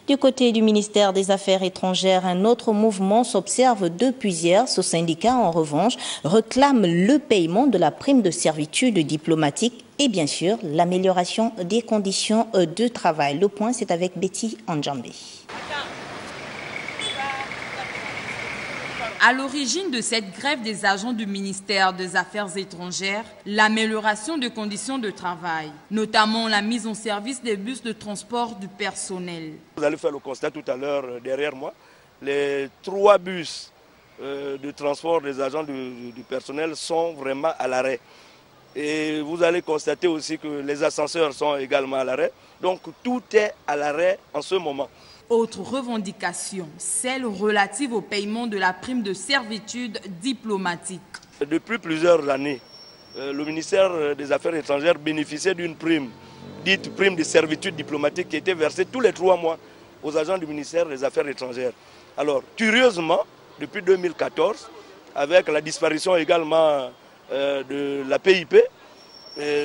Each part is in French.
Du côté du ministère des Affaires étrangères, un autre mouvement s'observe depuis hier. Ce syndicat, en revanche, réclame le paiement de la prime de servitude diplomatique et bien sûr l'amélioration des conditions de travail. Le point, c'est avec Betty Anjambé. À l'origine de cette grève des agents du ministère des Affaires étrangères, l'amélioration des conditions de travail, notamment la mise en service des bus de transport du personnel. Vous allez faire le constat tout à l'heure derrière moi. Les 3 bus de transport des agents du personnel sont vraiment à l'arrêt. Et vous allez constater aussi que les ascenseurs sont également à l'arrêt. Donc tout est à l'arrêt en ce moment. Autre revendication, celle relative au paiement de la prime de servitude diplomatique. Depuis plusieurs années, le ministère des Affaires étrangères bénéficiait d'une prime, dite prime de servitude diplomatique, qui était versée tous les 3 mois aux agents du ministère des Affaires étrangères. Alors, curieusement, depuis 2014, avec la disparition également de la PIP,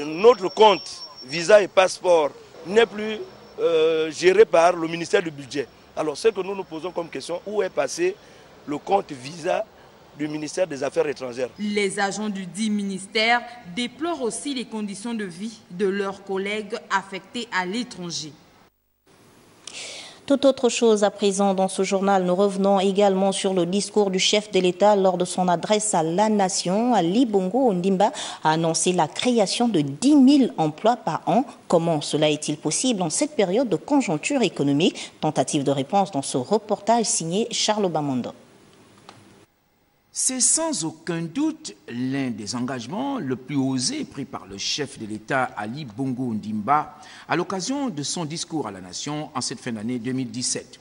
notre compte visa et passeport n'est plus géré par le ministère du Budget. Alors, ce que nous nous posons comme question, où est passé le compte visa du ministère des Affaires étrangères? Les agents du dit ministère déplorent aussi les conditions de vie de leurs collègues affectés à l'étranger. Tout autre chose à présent dans ce journal, nous revenons également sur le discours du chef de l'État lors de son adresse à la nation. Ali Bongo Ondimba a annoncé la création de 10 000 emplois par an. Comment cela est-il possible en cette période de conjoncture économique? Tentative de réponse dans ce reportage signé Charles Bamondo. C'est sans aucun doute l'un des engagements le plus osé pris par le chef de l'État Ali Bongo Ondimba à l'occasion de son discours à la nation en cette fin d'année 2017.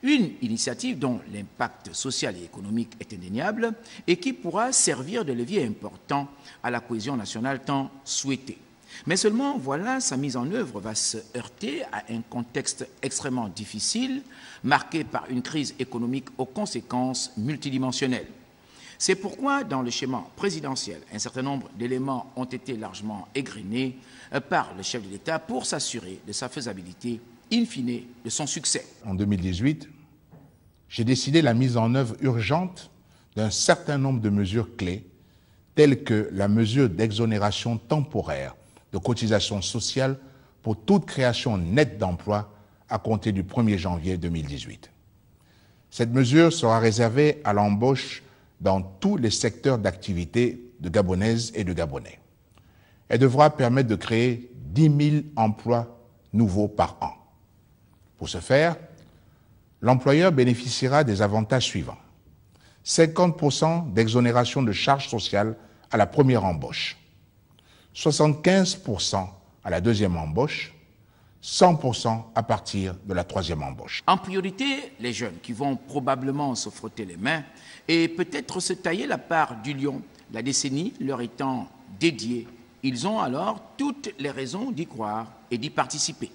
Une initiative dont l'impact social et économique est indéniable et qui pourra servir de levier important à la cohésion nationale tant souhaitée. Mais seulement, voilà, sa mise en œuvre va se heurter à un contexte extrêmement difficile, marqué par une crise économique aux conséquences multidimensionnelles. C'est pourquoi, dans le schéma présidentiel, un certain nombre d'éléments ont été largement égrenés par le chef de l'État pour s'assurer de sa faisabilité, in fine, de son succès. En 2018, j'ai décidé la mise en œuvre urgente d'un certain nombre de mesures clés, telles que la mesure d'exonération temporaire de cotisations sociales pour toute création nette d'emplois à compter du 1er janvier 2018. Cette mesure sera réservée à l'embauche dans tous les secteurs d'activité de Gabonaises et de Gabonais. Elle devra permettre de créer 10 000 emplois nouveaux par an. Pour ce faire, l'employeur bénéficiera des avantages suivants. 50% d'exonération de charges sociales à la première embauche, 75% à la deuxième embauche, 100% à partir de la troisième embauche. En priorité, les jeunes qui vont probablement se frotter les mains et peut-être se tailler la part du lion, la décennie leur étant dédiée. Ils ont alors toutes les raisons d'y croire et d'y participer.